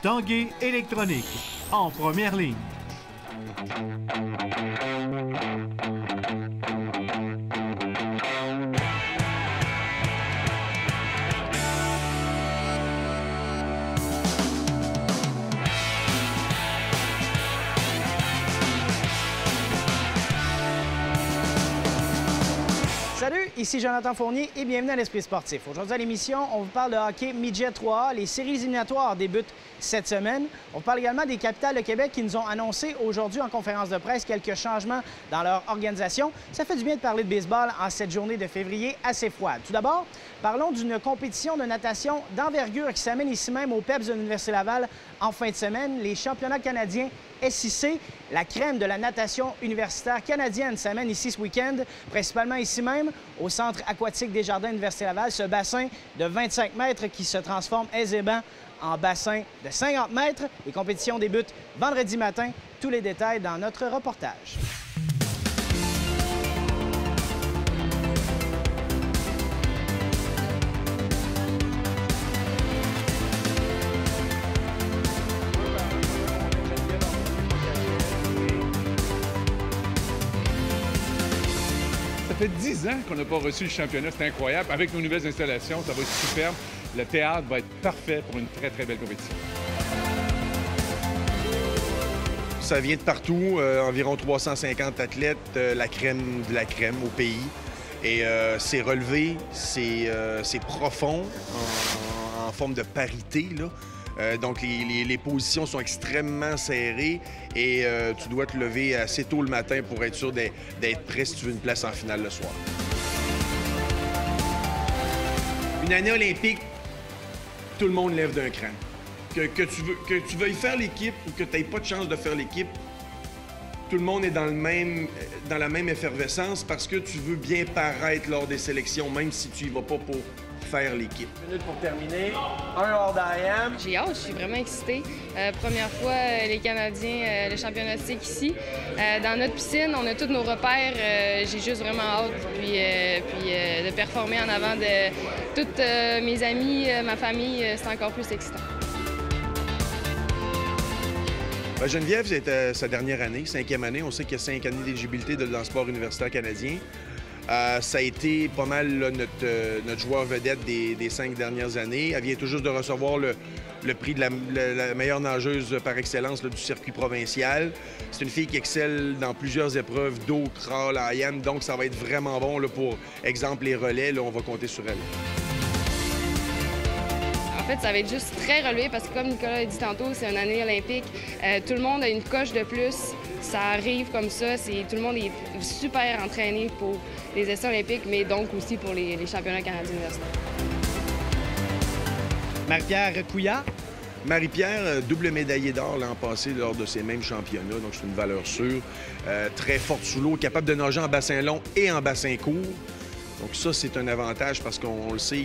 Tanguay électronique, en première ligne. Salut, ici Jonathan Fournier et bienvenue à l'Esprit sportif. Aujourd'hui à l'émission, on vous parle de hockey Midget 3A. Les séries éliminatoires débutent cette semaine. On parle également des Capitales de Québec qui nous ont annoncé aujourd'hui en conférence de presse quelques changements dans leur organisation. Ça fait du bien de parler de baseball en cette journée de février assez froide. Tout d'abord, parlons d'une compétition de natation d'envergure qui s'amène ici même au PEPS de l'Université Laval en fin de semaine. Les championnats canadiens SIC, la crème de la natation universitaire canadienne, s'amène ici ce week-end, principalement ici même, au Centre aquatique des Jardins de l'Université Laval, ce bassin de 25 mètres qui se transforme aisément en bassin de 50 mètres. Les compétitions débutent vendredi matin. Tous les détails dans notre reportage. Ça fait 10 ans qu'on n'a pas reçu le championnat, c'est incroyable. Avec nos nouvelles installations, ça va être superbe. Le théâtre va être parfait pour une très, très belle compétition. Ça vient de partout, environ 350 athlètes, la crème de la crème au pays. Et c'est relevé, c'est profond, en forme de parité, là. Donc, les positions sont extrêmement serrées et tu dois te lever assez tôt le matin pour être sûr d'être prêt si tu veux une place en finale le soir. Une année olympique, tout le monde lève d'un cran. Que tu veuilles faire l'équipe ou que tu n'aies pas de chance de faire l'équipe, tout le monde est dans la même effervescence parce que tu veux bien paraître lors des sélections, même si tu y vas pas pour faire l'équipe. Minute pour terminer. Un hors d'IM. J'ai hâte, je suis vraiment excitée. Première fois, les Canadiens, le championnat SIC ici. Dans notre piscine, on a tous nos repères. J'ai juste vraiment hâte de performer en avant de toutes mes amis, ma famille. C'est encore plus excitant. Geneviève, c'était sa dernière année, 5e année. On sait qu'il y a 5 années d'éligibilité dans le sport universitaire canadien. Ça a été pas mal là, notre joueur vedette des 5 dernières années. Elle vient tout juste de recevoir le prix de la meilleure nageuse par excellence là, du circuit provincial. C'est une fille qui excelle dans plusieurs épreuves d'eau, crawl, IM, donc ça va être vraiment bon là, pour, exemple, les relais. Là, on va compter sur elle. En fait, ça va être juste très relevé parce que, comme Nicolas a dit tantôt, c'est une année olympique. Tout le monde a une coche de plus. Ça arrive comme ça. Tout le monde est super entraîné pour les essais olympiques, mais donc aussi pour les championnats canadiens universitaires. Marie-Pierre Couillard. Marie-Pierre, double médaillée d'or l'an passé lors de ces mêmes championnats, donc c'est une valeur sûre. Très forte sous l'eau, capable de nager en bassin long et en bassin court. Donc ça, c'est un avantage parce qu'on le sait,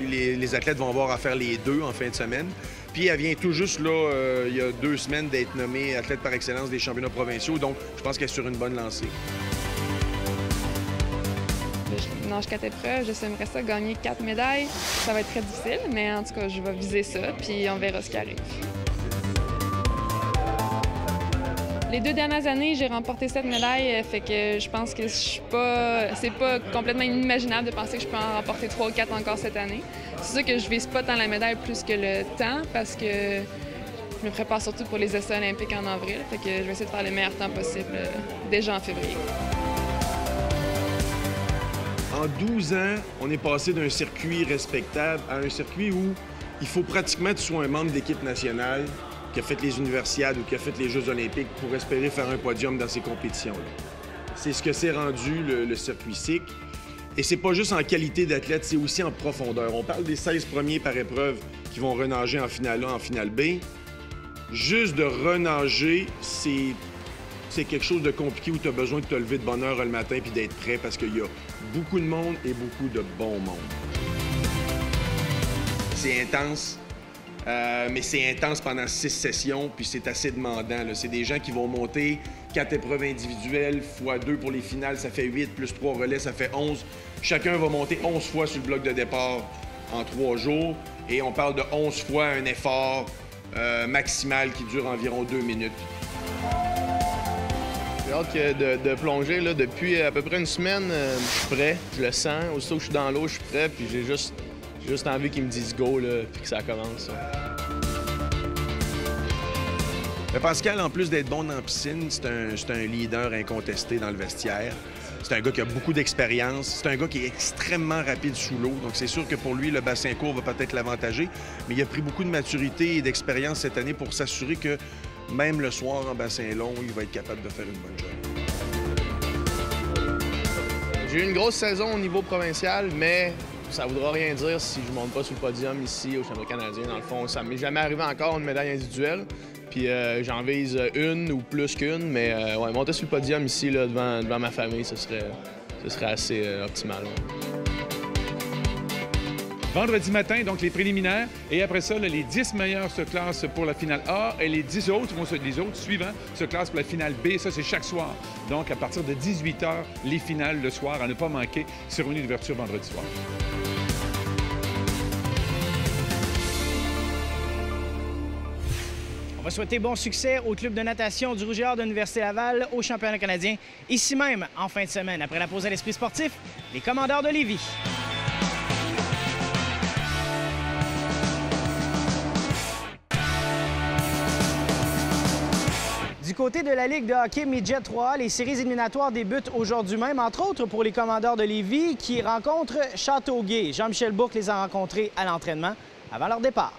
les athlètes vont avoir à faire les deux en fin de semaine. Puis elle vient tout juste, là, il y a 2 semaines, d'être nommée athlète par excellence des championnats provinciaux. Donc je pense qu'elle est sur une bonne lancée. Je nage 4 épreuves, j'aimerais ça gagner 4 médailles. Ça va être très difficile, mais en tout cas, je vais viser ça, puis on verra ce qui arrive. Les 2 dernières années, j'ai remporté 7 médailles, fait que je pense que c'est pas complètement inimaginable de penser que je peux en remporter 3 ou 4 encore cette année. C'est sûr que je vise pas tant la médaille plus que le temps, parce que je me prépare surtout pour les essais olympiques en avril, fait que je vais essayer de faire le meilleur temps possible déjà en février. En 12 ans, on est passé d'un circuit respectable à un circuit où il faut pratiquement que tu sois un membre d'équipe nationale qui a fait les universiades ou qui a fait les Jeux olympiques pour espérer faire un podium dans ces compétitions-là. C'est ce que s'est rendu le circuit SIC. Et c'est pas juste en qualité d'athlète, c'est aussi en profondeur. On parle des 16 premiers par épreuve qui vont renager en finale A, en finale B. Juste de renager, c'est quelque chose de compliqué où tu as besoin de te lever de bonne heure le matin puis d'être prêt parce qu'il y a beaucoup de monde et beaucoup de bon monde. C'est intense. Mais c'est intense pendant 6 sessions, puis c'est assez demandant. C'est des gens qui vont monter 4 épreuves individuelles, fois 2 pour les finales, ça fait 8, plus 3 relais, ça fait 11. Chacun va monter 11 fois sur le bloc de départ en 3 jours. Et on parle de 11 fois un effort maximale qui dure environ 2 minutes. J'ai hâte de plonger. Là, depuis à peu près une semaine, je suis prêt, je le sens. Aussitôt que je suis dans l'eau, je suis prêt, puis j'ai juste envie qu'ils me disent go, là, puis que ça commence. Pascal, en plus d'être bon dans la piscine, c'est un leader incontesté dans le vestiaire. C'est un gars qui a beaucoup d'expérience. C'est un gars qui est extrêmement rapide sous l'eau. Donc, c'est sûr que pour lui, le bassin court va peut-être l'avantager. Mais il a pris beaucoup de maturité et d'expérience cette année pour s'assurer que même le soir en bassin long, il va être capable de faire une bonne job. J'ai eu une grosse saison au niveau provincial, mais ça ne voudra rien dire si je ne monte pas sur le podium ici au championnat canadien. Dans le fond, ça ne m'est jamais arrivé encore une médaille individuelle. Puis j'en vise une ou plus qu'une, mais ouais, monter sur le podium ici là, devant ma famille, ce serait assez optimal. Ouais. Vendredi matin, donc les préliminaires. Et après ça, là, les 10 meilleurs se classent pour la finale A et les 10 autres, les autres suivants se classent pour la finale B. Ça, c'est chaque soir. Donc, à partir de 18 h, les finales le soir, à ne pas manquer. Cérémonie d'ouverture vendredi soir. On va souhaiter bon succès au club de natation du Rouge et Or de l'Université Laval au championnat canadien, ici même en fin de semaine. Après la pause à l'Esprit sportif, les Commandeurs de Lévis. Du côté de la Ligue de hockey Midget 3A, les séries éliminatoires débutent aujourd'hui même, entre autres pour les Commandeurs de Lévis qui rencontrent Châteauguay. Jean-Michel Bourque les a rencontrés à l'entraînement avant leur départ.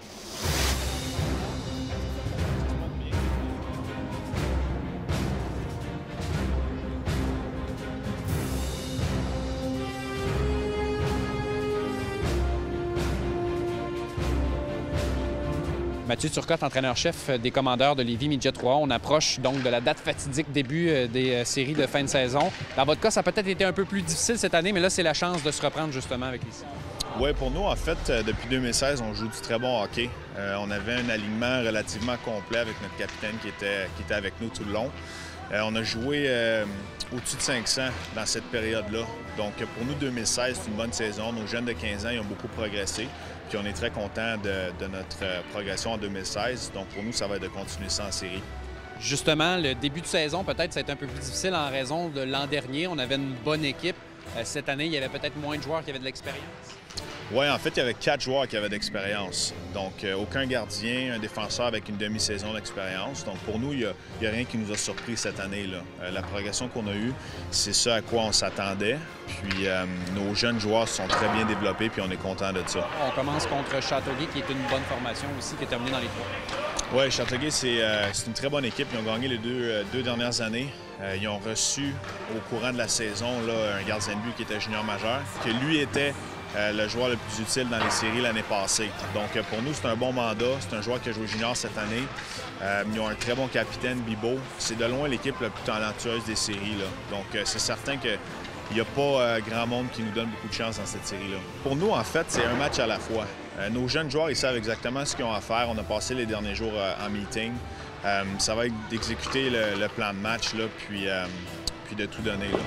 Mathieu Turcotte, entraîneur-chef des Commandeurs de Lévis Midget 3A. On approche donc de la date fatidique début des séries de fin de saison. Dans votre cas, ça a peut-être été un peu plus difficile cette année, mais là, c'est la chance de se reprendre justement avec les séries. Oui, pour nous, en fait, depuis 2016, on joue du très bon hockey. On avait un alignement relativement complet avec notre capitaine qui était avec nous tout le long. On a joué au-dessus de 500 dans cette période-là. Donc, pour nous, 2016, c'est une bonne saison. Nos jeunes de 15 ans, ils ont beaucoup progressé. Puis on est très contents de notre progression en 2016. Donc, pour nous, ça va être de continuer ça en série. Justement, le début de saison, peut-être, ça a été un peu plus difficile en raison de l'an dernier. On avait une bonne équipe. Cette année, il y avait peut-être moins de joueurs qui avaient de l'expérience. Oui, en fait, il y avait 4 joueurs qui avaient d'expérience. Donc, aucun gardien, un défenseur avec une demi-saison d'expérience. Donc, pour nous, il n'y a rien qui nous a surpris cette année-là. La progression qu'on a eue, c'est ça à quoi on s'attendait. Puis, nos jeunes joueurs se sont très bien développés, puis on est content de ça. On commence contre Châteauguay, qui est une bonne formation aussi, qui est terminée dans les 3. Oui, Châteauguay, c'est une très bonne équipe. Ils ont gagné les deux dernières années. Ils ont reçu, au courant de la saison, là, un gardien de but qui était junior majeur, que lui était le joueur le plus utile dans les séries l'année passée. Donc, pour nous, c'est un bon mandat. C'est un joueur qui a joué junior cette année. Ils ont un très bon capitaine, Bibo. C'est de loin l'équipe la plus talentueuse des séries, là. Donc, c'est certain qu'il n'y a pas grand monde qui nous donne beaucoup de chance dans cette série-là. Pour nous, en fait, c'est un match à la fois. Nos jeunes joueurs, ils savent exactement ce qu'ils ont à faire. On a passé les derniers jours en meeting. Ça va être d'exécuter le plan de match, là, puis de tout donner, là.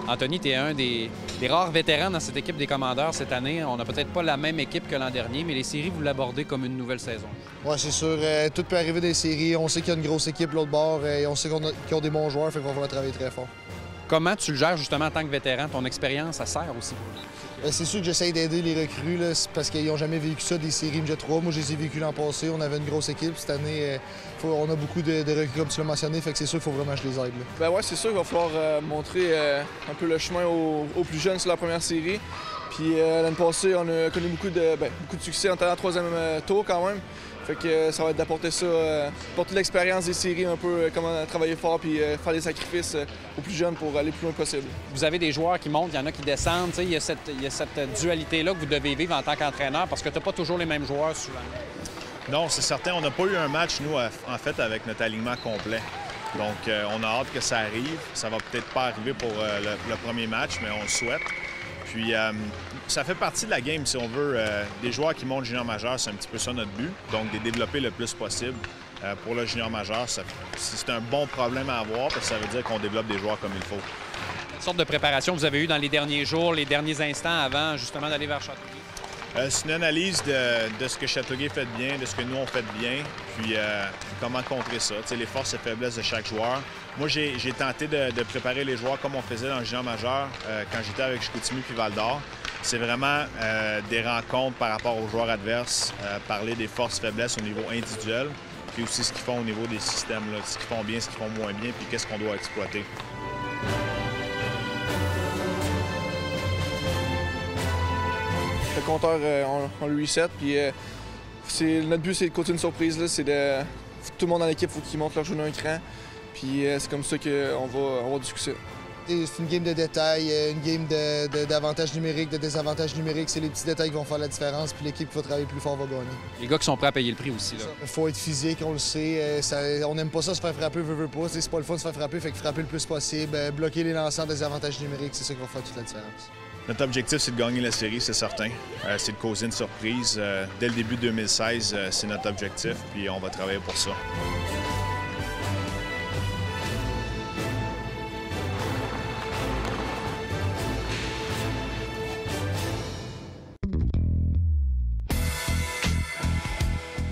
Anthony, tu es un des rares vétérans dans cette équipe des Commandeurs cette année. On n'a peut-être pas la même équipe que l'an dernier, mais les séries, vous l'abordez comme une nouvelle saison. Oui, c'est sûr. Tout peut arriver des séries. On sait qu'il y a une grosse équipe l'autre bord et on sait qu'ils ont des bons joueurs, fait qu'on va travailler très fort. Comment tu le gères justement en tant que vétéran? Ton expérience, ça sert aussi? C'est sûr que j'essaie d'aider les recrues là, parce qu'ils n'ont jamais vécu ça, des séries Midget 3. Moi, je les ai vécues l'an passé. On avait une grosse équipe. Cette année, on a beaucoup de recrues, comme tu l'as mentionné. Fait que c'est sûr qu'il faut vraiment que je les aide. Ben ouais, c'est sûr qu'il va falloir montrer un peu le chemin aux plus jeunes sur la première série. Puis l'année passée, on a connu beaucoup de succès en étant en troisième tour quand même. Fait que ça va être d'apporter ça, apporter l'expérience des séries un peu, comment travailler fort puis faire des sacrifices aux plus jeunes pour aller le plus loin possible. Vous avez des joueurs qui montent, il y en a qui descendent. Il y a cette dualité-là que vous devez vivre en tant qu'entraîneur parce que tu n'as pas toujours les mêmes joueurs souvent. Non, c'est certain. On n'a pas eu un match, nous, en fait, avec notre alignement complet. Donc, on a hâte que ça arrive. Ça va peut-être pas arriver pour le premier match, mais on le souhaite. Puis, ça fait partie de la game, si on veut. Des joueurs qui montent junior majeur, c'est un petit peu ça notre but. Donc, de les développer le plus possible. pour le junior majeur, c'est un bon problème à avoir parce que ça veut dire qu'on développe des joueurs comme il faut. Quelle sorte de préparation vous avez eu dans les derniers jours, les derniers instants avant justement d'aller vers Châteauguay? C'est une analyse de ce que Châteauguay fait bien, de ce que nous on fait bien, puis comment contrer ça, les forces et faiblesses de chaque joueur. Moi, j'ai tenté de préparer les joueurs comme on faisait dans le junior majeur quand j'étais avec Chicoutimi puis Val-d'Or. C'est vraiment des rencontres par rapport aux joueurs adverses, parler des forces et faiblesses au niveau individuel, puis aussi ce qu'ils font au niveau des systèmes, là, ce qu'ils font bien, ce qu'ils font moins bien, puis qu'est-ce qu'on doit exploiter. Le compteur, on le reset, puis notre but, c'est de côté une surprise. Tout le monde dans l'équipe, il faut qu'ils montent leur jeu d'un cran, puis c'est comme ça qu'on va avoir du succès. C'est une game de détails, une game d'avantages numériques, de désavantages numériques. C'est les petits détails qui vont faire la différence, puis l'équipe qui va travailler plus fort va gagner. Les gars qui sont prêts à payer le prix aussi. Il faut être physique, on le sait. On n'aime pas ça se faire frapper, veut pas. C'est pas le fun de se faire frapper, fait que frapper le plus possible, bloquer les lanceurs des avantages numériques, c'est ça qui va faire toute la différence. Notre objectif, c'est de gagner la série, c'est certain. C'est de causer une surprise. Dès le début de 2016, c'est notre objectif, puis on va travailler pour ça.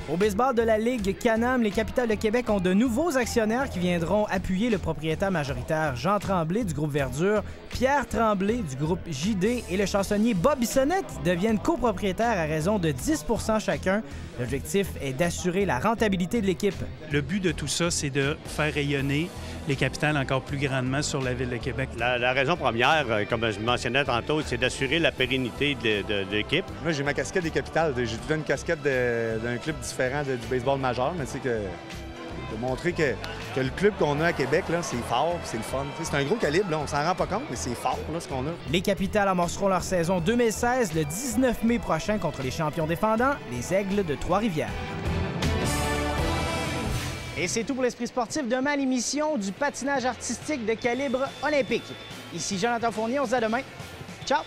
Au baseball de la Ligue Can-Am, les Capitales de Québec ont de nouveaux actionnaires qui viendront appuyer le propriétaire majoritaire Jean Tremblay du groupe Verdure, Pierre Tremblay du groupe JD et le chansonnier Bob Bissonnette deviennent copropriétaires à raison de 10 % chacun. L'objectif est d'assurer la rentabilité de l'équipe. Le but de tout ça, c'est de faire rayonner les Capitales encore plus grandement sur la Ville de Québec. La raison première, comme je mentionnais tantôt, c'est d'assurer la pérennité de l'équipe. Moi, j'ai ma casquette des Capitales. J'ai tout une casquette d'un club différent du baseball majeur, mais c'est que de montrer que le club qu'on a à Québec, c'est fort, c'est le fun. C'est un gros calibre, là, on s'en rend pas compte, mais c'est fort là, ce qu'on a. Les Capitales amorceront leur saison 2016 le 19 mai prochain contre les champions défendants, les Aigles de Trois-Rivières. Et c'est tout pour l'Esprit sportif. Demain à l'émission du patinage artistique de calibre olympique. Ici Jonathan Fournier, on se dit à demain. Ciao!